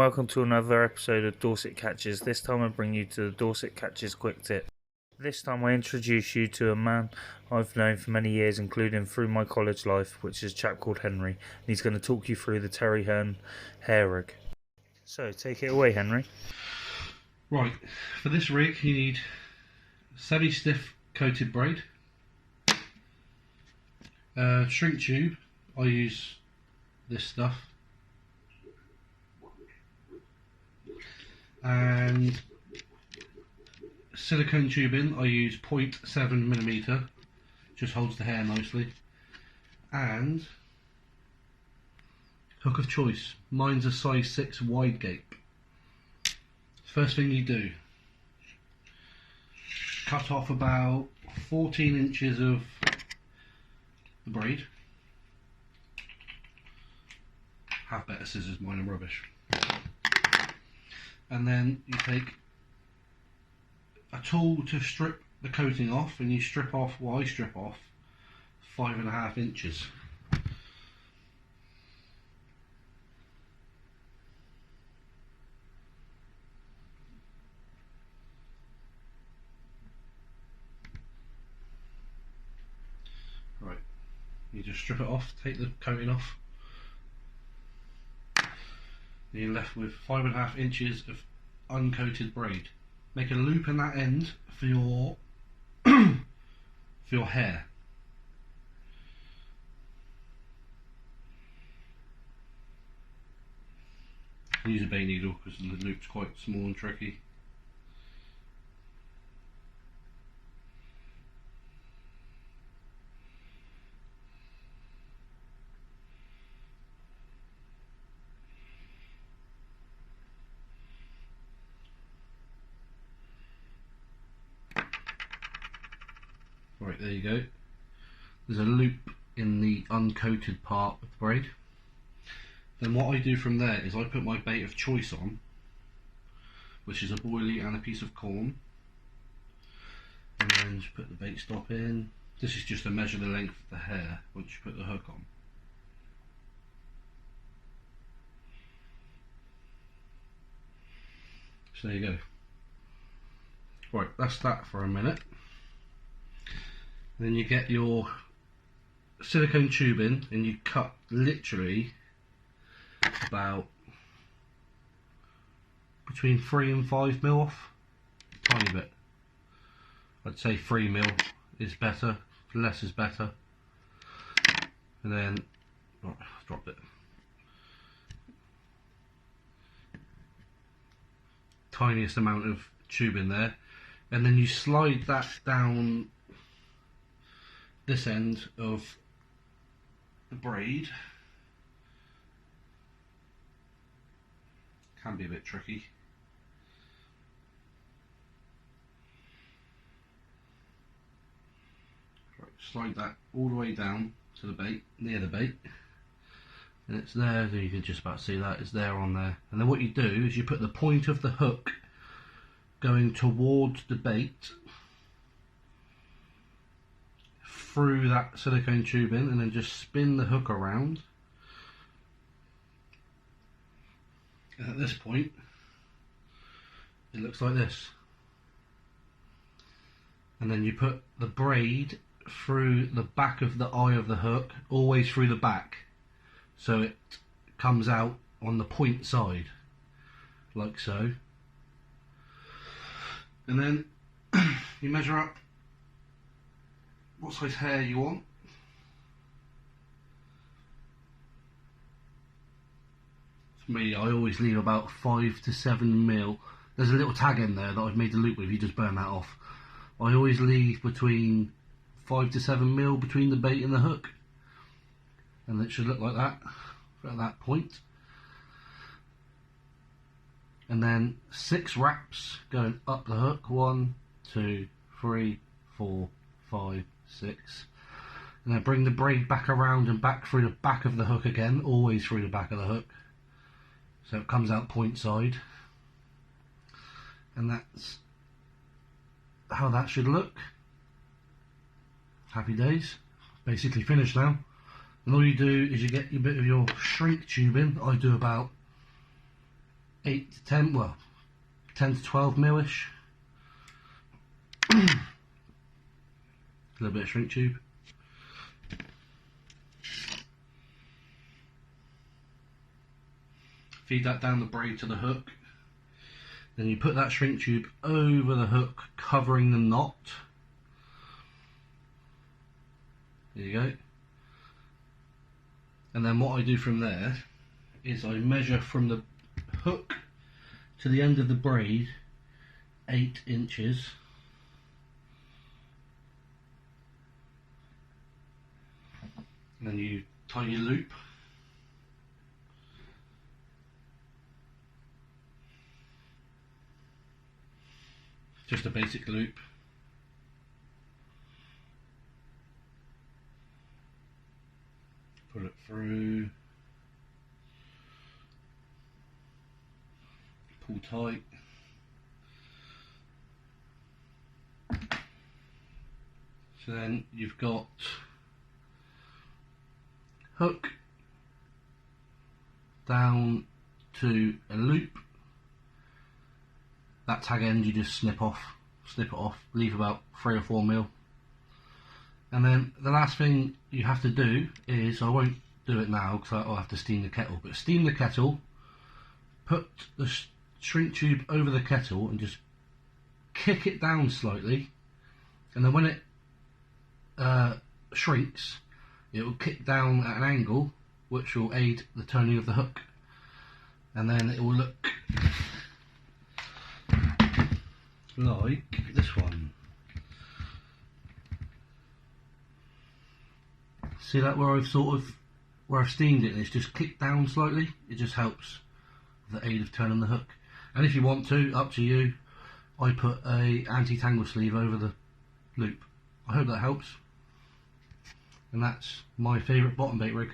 welcome to another episode of Dorset Catches. This time I bring you to the Dorset Catches Quick Tip. This time I introduce you to a man I've known for many years, including through my college life, which is a chap called Henry, and he's going to talk you through the Terry Hearn hair rig. So take it away, Henry. Right, for this rig you need semi-stiff coated braid, shrink tube. I use this stuff, and silicone tubing. I use 0.7mm, just holds the hair nicely, and hook of choice. Mine's a size 6 wide gape. First thing you do, cut off about 14 inches of the braid. Have better scissors, mine are rubbish. And then you take a tool to strip the coating off, and you strip off, well I strip off 5.5 inches. Right, you just strip it off, take the coating off, and you're left with 5.5 inches of uncoated braid. Make a loop in that end for your for your hair. Use a bay needle because the loop's quite small and tricky. Right, there you go. There's a loop in the uncoated part of the braid. Then what I do from there is I put my bait of choice on, which is a boilie and a piece of corn, and then just put the bait stop in. This is just to measure the length of the hair once you put the hook on. So there you go. Right, that's that for a minute. Then you get your silicone tubing and you cut literally about between 3 and 5mm off, tiny bit. I'd say 3mm is better, less is better. And then, oh, drop it. Tiniest amount of tubing there, and then you slide that down this end of the braid. Can be a bit tricky. Right, slide that all the way down to the bait, near the bait, and it's there. You can just about see that it's there on there. And then what you do is you put the point of the hook going towards the bait through that silicone tubing, and then just spin the hook around. And at this point it looks like this, and then you put the braid through the back of the eye of the hook, always through the back, so it comes out on the point side like so, and then you measure up what size hair you want. For me, I always leave about 5 to 7mm. There's a little tag in there that I've made the loop with, you just burn that off. I always leave between 5 to 7mm between the bait and the hook, and it should look like that at that point. And then 6 wraps going up the hook, 1, 2, 3, 4, 5, 6, and then bring the braid back around and back through the back of the hook again, always through the back of the hook, so it comes out point side, and that's how that should look. Happy days. Basically finished now, and all you do is you get your bit of your shrink tubing. I do about 8 to 10, well, 10 to 12 mil-ish. A little bit of shrink tube. Feed that down the braid to the hook. Then you put that shrink tube over the hook, covering the knot. There you go. And then what I do from there is I measure from the hook to the end of the braid 8 inches. And then you tie your loop. Just a basic loop. Put it through. Pull tight. So then you've got hook down to a loop. That tag end you just snip it off, leave about 3 or 4 mil. And then the last thing you have to do is, I won't do it now because I'll have to steam the kettle, but steam the kettle, put the shrink tube over the kettle and just kick it down slightly, and then when it shrinks, it will kick down at an angle which will aid the turning of the hook, and then it will look like this one. See that where I've steamed it and it's just kicked down slightly? It just helps with the aid of turning the hook. And if you want to, up to you, I put a anti-tangle sleeve over the loop. I hope that helps. And that's my favourite bottom bait rig.